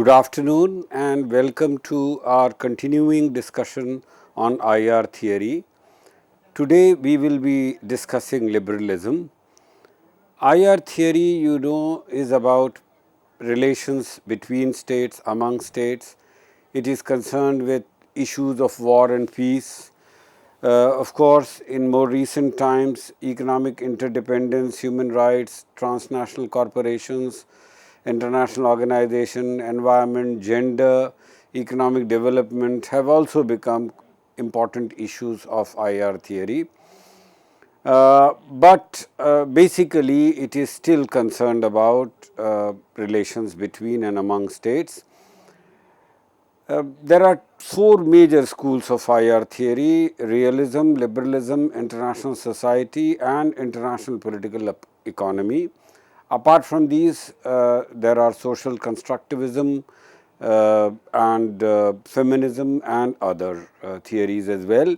Good afternoon and welcome to our continuing discussion on IR theory. Today we will be discussing liberalism. IR theory, is about relations between states, among states. It is concerned with issues of war and peace. Of course, in more recent times, economic interdependence, human rights, transnational corporations, international organization, environment, gender, economic development have also become important issues of IR theory. But basically, it is still concerned about relations between and among states. There are four major schools of IR theory: realism, liberalism, international society, and international political economy. Apart from these, there are social constructivism and feminism and other theories as well.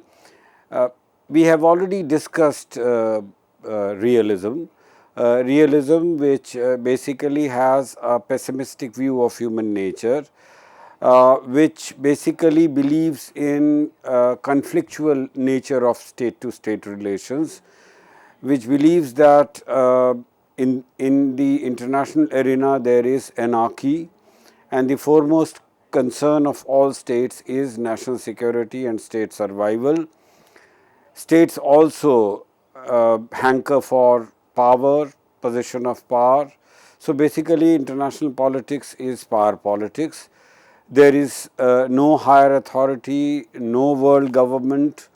We have already discussed realism. Realism, which basically has a pessimistic view of human nature, which basically believes in conflictual nature of state-to-state relations, which believes that in the international arena there is anarchy, and the foremost concern of all states is national security and state survival. States also hanker for power, possession of power. So basically, international politics is power politics. There is no higher authority, no world government.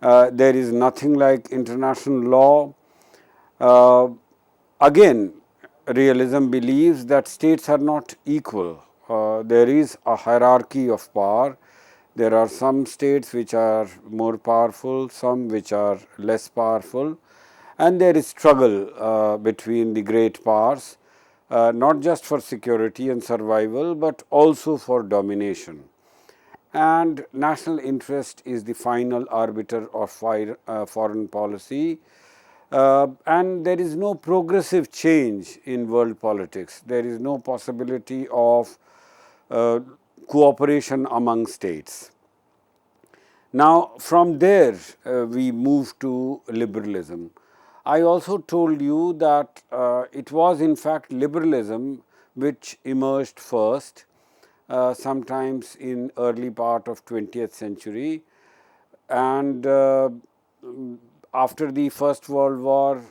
There is nothing like international law. Again, realism believes that states are not equal. There is a hierarchy of power. There are some states which are more powerful, some which are less powerful, and there is struggle between the great powers, not just for security and survival, but also for domination. And national interest is the final arbiter of foreign policy. And there is no progressive change in world politics. There is no possibility of cooperation among states. Now, from there, we move to liberalism. I also told you that it was in fact liberalism which emerged first, sometimes in early part of 20th century, and after the First World War,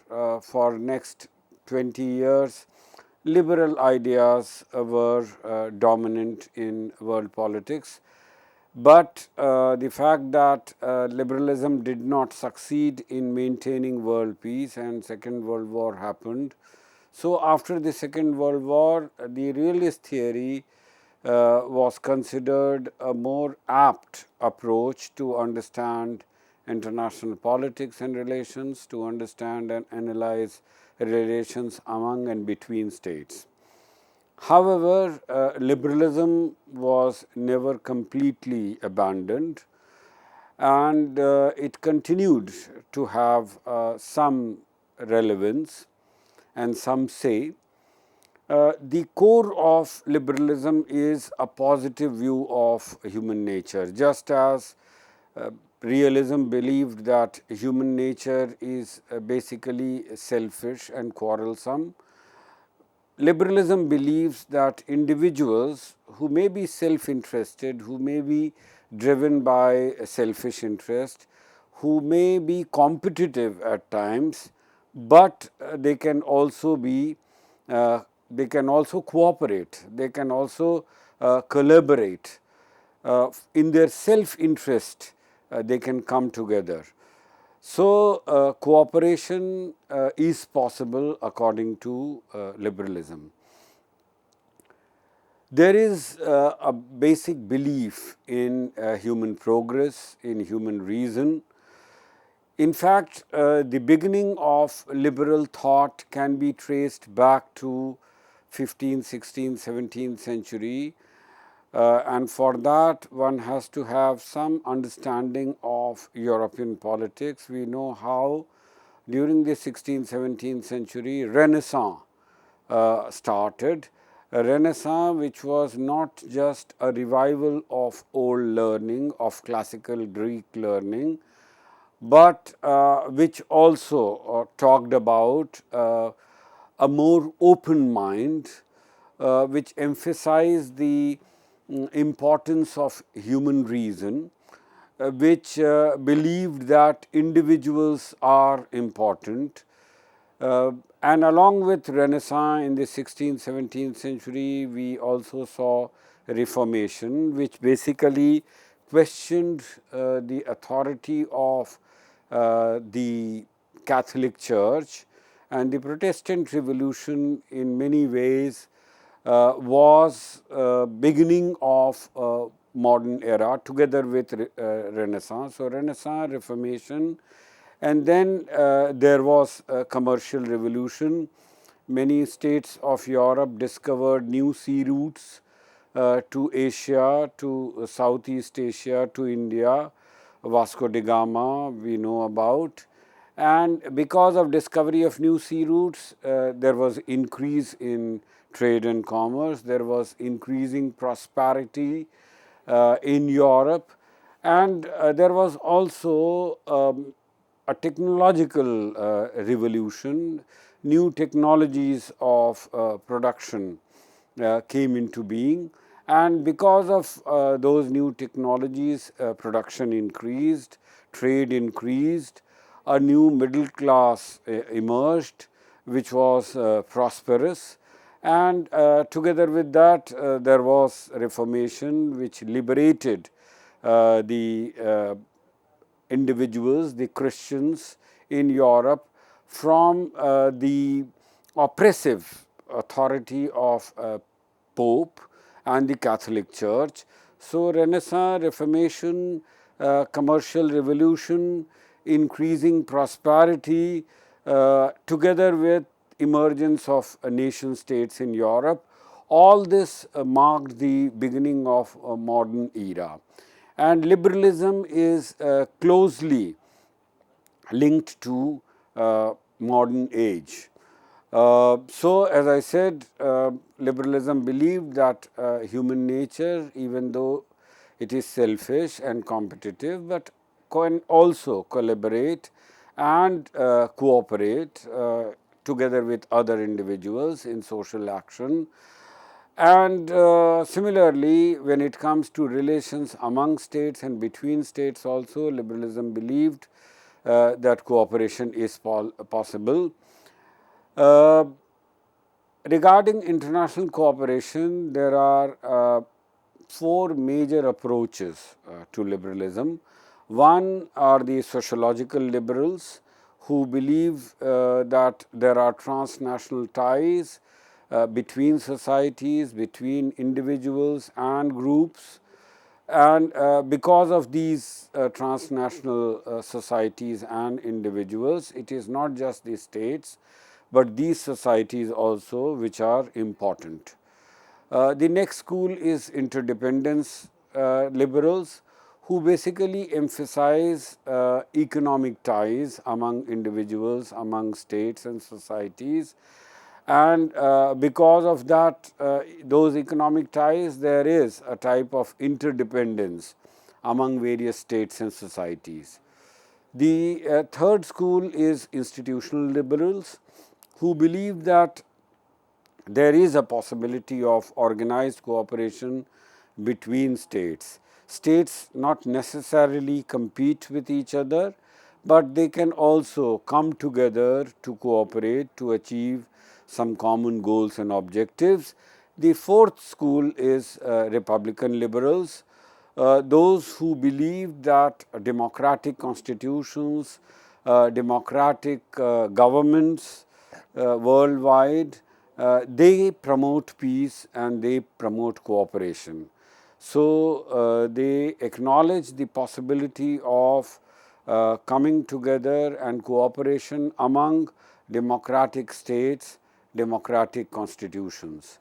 for next 20 years, liberal ideas were dominant in world politics. But the fact that liberalism did not succeed in maintaining world peace and Second World War happened. So after the Second World War, the realist theory was considered a more apt approach to understand international politics and relations, to understand and analyze relations among and between states. However, liberalism was never completely abandoned, and it continued to have some relevance, and some say the core of liberalism is a positive view of human nature. Just as realism believed that human nature is basically selfish and quarrelsome, liberalism believes that individuals who may be self-interested, who may be driven by a selfish interest, who may be competitive at times, but they can also be they can also cooperate, they can also collaborate. In their self-interest, they can come together. So, cooperation is possible according to liberalism. There is a basic belief in human progress, in human reason. In fact, the beginning of liberal thought can be traced back to 15th, 16th, 17th century, and for that one has to have some understanding of European politics. We know how during the 16th, 17th century Renaissance started. a Renaissance which was not just a revival of old learning, of classical Greek learning, but which also talked about a more open mind, which emphasized the importance of human reason, which believed that individuals are important. And along with Renaissance in the 16th, 17th century, we also saw Reformation, which basically questioned the authority of the Catholic Church, and the Protestant Revolution in many ways was beginning of modern era together with Renaissance. So, Renaissance, Reformation, and then there was a commercial revolution. Many states of Europe discovered new sea routes to Asia, to Southeast Asia, to India. Vasco da Gama we know about. And because of discovery of new sea routes, there was increase in trade and commerce, there was increasing prosperity in Europe, and there was also a technological revolution. New technologies of production came into being, and because of those new technologies, production increased, trade increased, a new middle class emerged, which was prosperous, and together with that there was Reformation, which liberated the individuals, the Christians in Europe, from the oppressive authority of Pope and the Catholic Church. So, Renaissance, Reformation, commercial revolution, increasing prosperity, together with emergence of nation states in Europe, all this marked the beginning of a modern era. And liberalism is closely linked to modern age. So, as I said, liberalism believed that human nature, even though it is selfish and competitive, but can also collaborate and cooperate together with other individuals in social action. And similarly, when it comes to relations among states and between states also, liberalism believed that cooperation is possible. Regarding international cooperation, there are four major approaches to liberalism. One are the sociological liberals, who believe that there are transnational ties between societies, between individuals and groups, and because of these transnational societies and individuals, it is not just the states, but these societies also which are important. The next school is interdependence liberals, who basically emphasize economic ties among individuals, among states and societies. And because of that, those economic ties, there is a type of interdependence among various states and societies. The third school is institutional liberals, who believe that there is a possibility of organized cooperation between states. States not necessarily compete with each other, but they can also come together to cooperate to achieve some common goals and objectives. The fourth school is Republican liberals, those who believe that democratic constitutions, democratic governments worldwide, they promote peace and they promote cooperation. So, they acknowledge the possibility of coming together and cooperation among democratic states, democratic constitutions.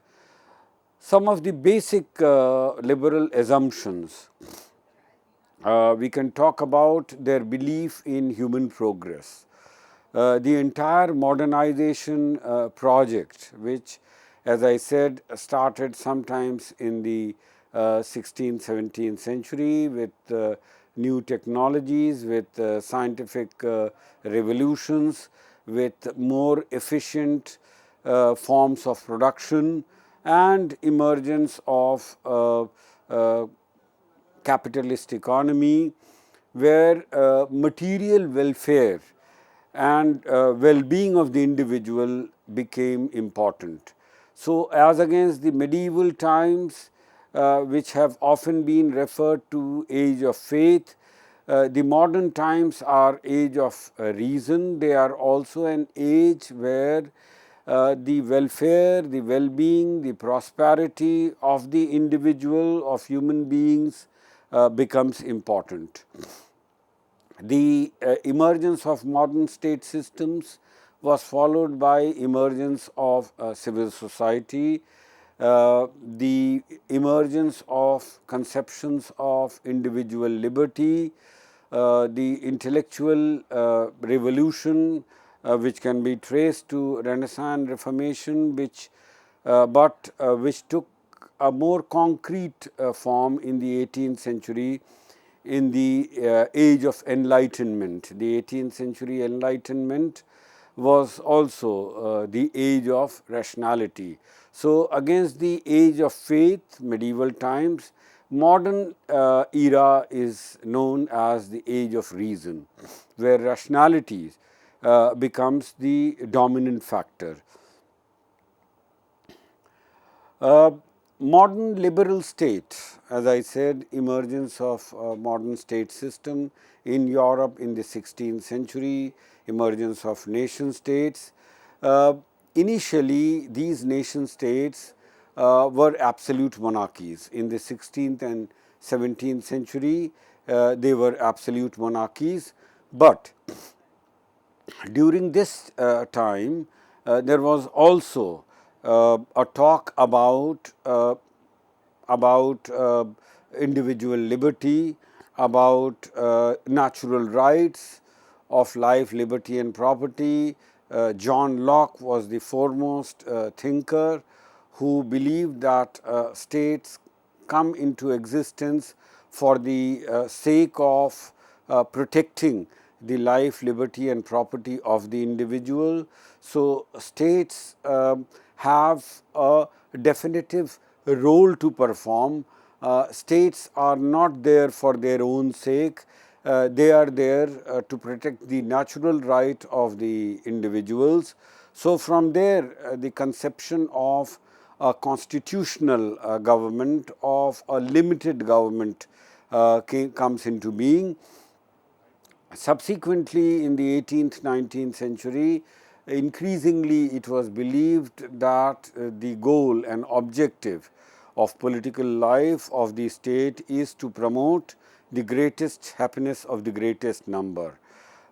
Some of the basic liberal assumptions, we can talk about their belief in human progress. The entire modernization project, which as I said, started sometimes in the 16th, 17th century with new technologies, with scientific revolutions, with more efficient forms of production and emergence of capitalist economy where material welfare and well-being of the individual became important. So, as against the medieval times, which have often been referred to age of faith, the modern times are age of reason. They are also an age where the welfare, the well-being, the prosperity of the individual, of human beings becomes important. The emergence of modern state systems was followed by emergence of civil society, the emergence of conceptions of individual liberty, the intellectual revolution which can be traced to Renaissance Reformation, which took a more concrete form in the 18th century in the age of enlightenment. The 18th century enlightenment was also the age of rationality. So, against the age of faith, medieval times, modern era is known as the age of reason, where rationality becomes the dominant factor. Modern liberal state, as I said, emergence of modern state system in Europe in the 16th century, emergence of nation states. Initially, these nation states were absolute monarchies. In the 16th and 17th century, they were absolute monarchies, but during this time, there was also a talk about individual liberty, about natural rights of life, liberty and property. John Locke was the foremost thinker who believed that states come into existence for the sake of protecting the life, liberty and property of the individual. So, states have a definitive role to perform. States are not there for their own sake. They are there to protect the natural right of the individuals. So, from there the conception of a constitutional government, of a limited government comes into being. Subsequently, in the 18th, 19th century, increasingly it was believed that the goal and objective of political life of the state is to promote the greatest happiness of the greatest number.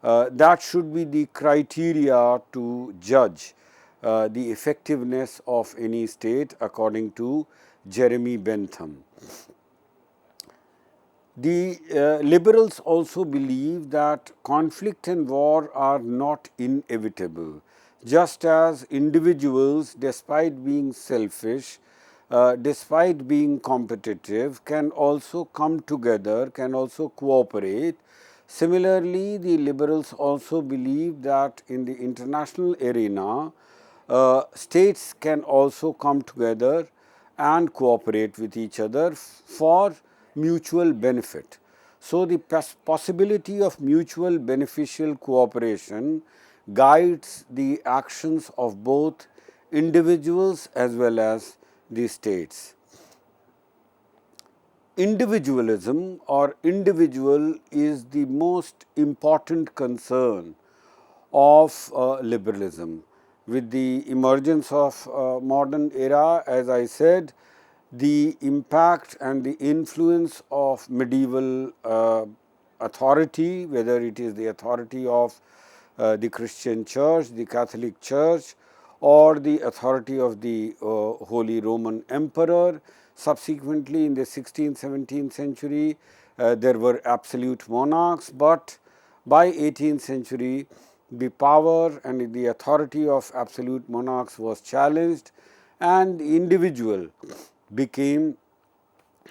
That should be the criteria to judge the effectiveness of any state according to Jeremy Bentham. The liberals also believe that conflict and war are not inevitable, just as individuals, despite being selfish, despite being competitive, can also come together, can also cooperate. Similarly, the liberals also believe that in the international arena, states can also come together and cooperate with each other for mutual benefit. So, the possibility of mutual beneficial cooperation guides the actions of both individuals as well as the states. Individualism or individual is the most important concern of liberalism. With the emergence of modern era, as I said, the impact and the influence of medieval authority, whether it is the authority of the Christian Church, the Catholic Church, or the authority of the Holy Roman Emperor. Subsequently, in the 16th, 17th century, there were absolute monarchs, but by 18th century, the power and the authority of absolute monarchs was challenged, and the individual became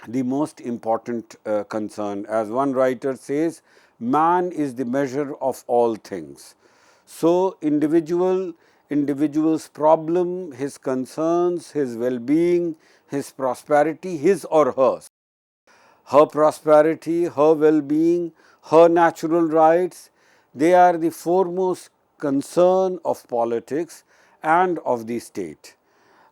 the most important concern. As one writer says, man is the measure of all things. So, individual's problem, his concerns, his well-being, his prosperity, his or hers, her prosperity, her well-being, her natural rights, they are the foremost concern of politics and of the state.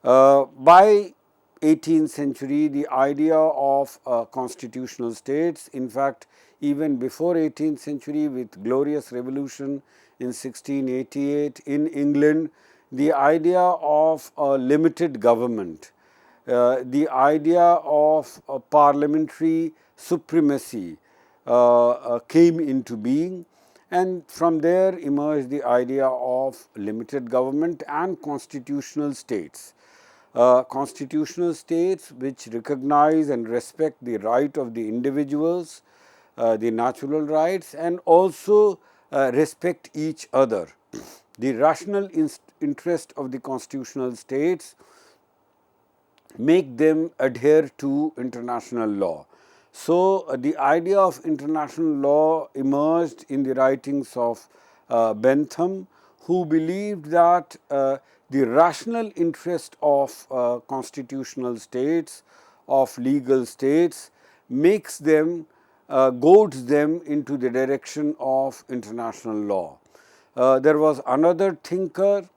By 18th century, the idea of constitutional states, in fact, even before 18th century with glorious revolution in 1688 in England, the idea of a limited government, the idea of parliamentary supremacy came into being, and from there emerged the idea of limited government and constitutional states. Constitutional states which recognize and respect the right of the individuals, the natural rights, and also respect each other. The rational interest of the constitutional states make them adhere to international law. So, the idea of international law emerged in the writings of Bentham, who believed that the rational interest of constitutional states, of legal states, makes them, goads them into the direction of international law. There was another thinker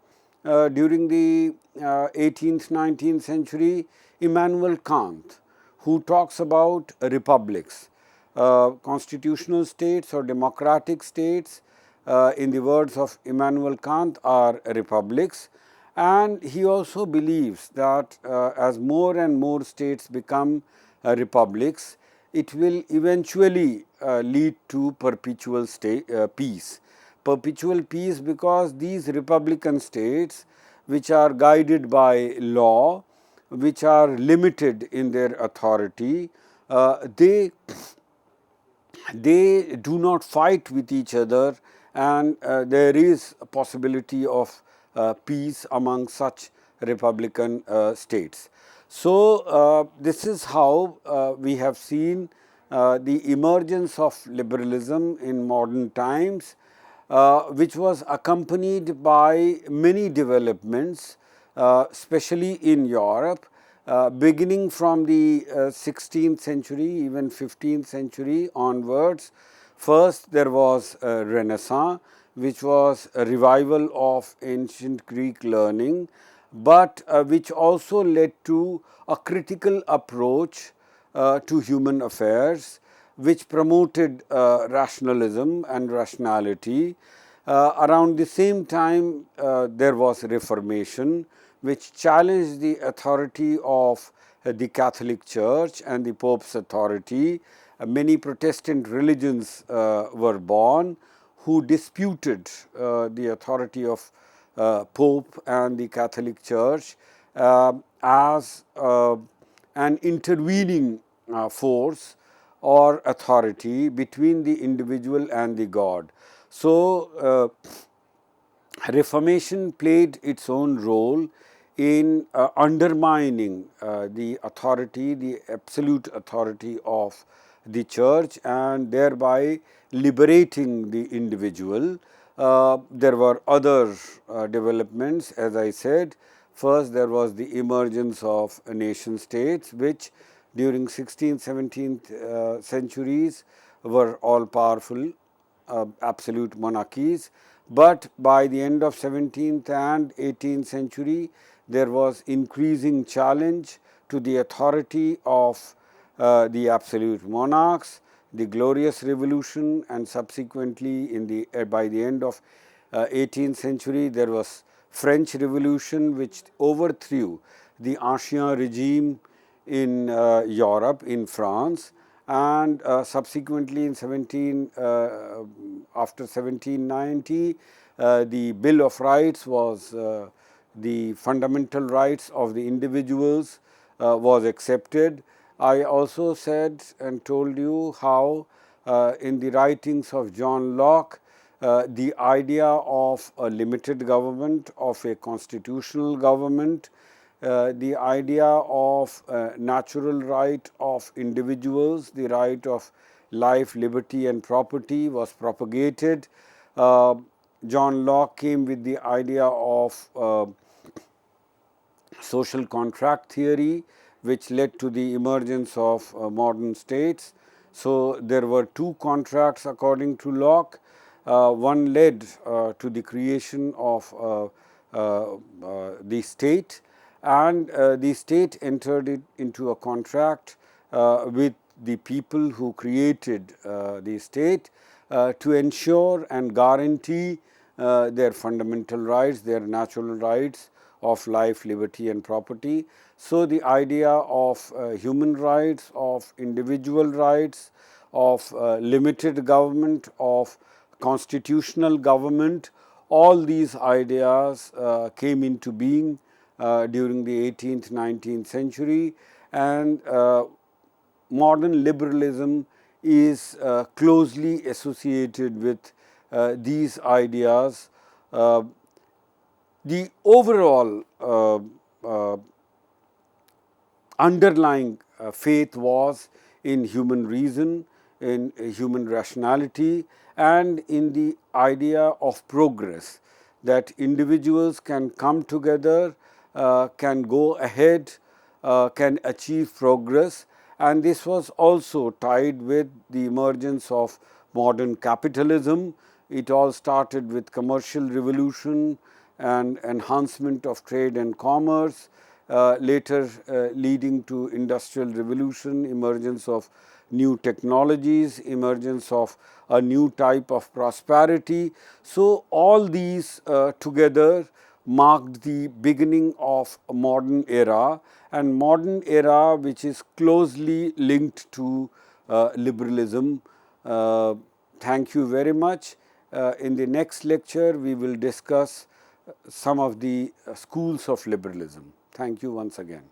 during the 18th, 19th century, Immanuel Kant, who talks about republics, constitutional states or democratic states, in the words of Immanuel Kant, are republics. And he also believes that as more and more states become republics, it will eventually lead to perpetual peace. Perpetual peace, because these republican states, which are guided by law, which are limited in their authority, they do not fight with each other, and there is a possibility of peace among such republican states. So, this is how we have seen the emergence of liberalism in modern times, which was accompanied by many developments, especially in Europe, beginning from the 16th century, even 15th century onwards. First, there was a Renaissance, which was a revival of ancient Greek learning, but which also led to a critical approach to human affairs, which promoted rationalism and rationality. Around the same time, there was Reformation, which challenged the authority of the Catholic Church and the Pope's authority. Many Protestant religions were born who disputed the authority of Pope and the Catholic Church as an intervening force or authority between the individual and the God. So, Reformation played its own role in undermining the authority, the absolute authority of the church, and thereby liberating the individual. There were other developments, as I said. First, there was the emergence of nation states, which during 16th, 17th centuries were all powerful absolute monarchies, but by the end of 17th and 18th century, there was increasing challenge to the authority of the absolute monarchs. The Glorious Revolution, and subsequently in the by the end of 18th century, there was French Revolution, which overthrew the ancien regime in Europe, in France, and subsequently in after 1790, the Bill of Rights was the fundamental rights of the individuals was accepted. I also said and told you how in the writings of John Locke, the idea of a limited government, of a constitutional government, the idea of natural right of individuals, the right of life, liberty and property was propagated. John Locke came with the idea of social contract theory, which led to the emergence of modern states. So, there were two contracts according to Locke. One led to the creation of the state, and the state entered it into a contract with the people who created the state to ensure and guarantee their fundamental rights, their natural rights of life, liberty and property. So, the idea of human rights, of individual rights, of limited government, of constitutional government, all these ideas came into being during the 18th, 19th century, and modern liberalism is closely associated with these ideas. The overall underlying faith was in human reason, in human rationality, and in the idea of progress, that individuals can come together, can go ahead, can achieve progress, and this was also tied with the emergence of modern capitalism. It all started with commercial revolution and enhancement of trade and commerce, later leading to industrial revolution, emergence of new technologies, emergence of a new type of prosperity. So, all these together marked the beginning of a modern era, and modern era which is closely linked to liberalism. Thank you very much. In the next lecture, we will discuss some of the schools of liberalism. Thank you once again.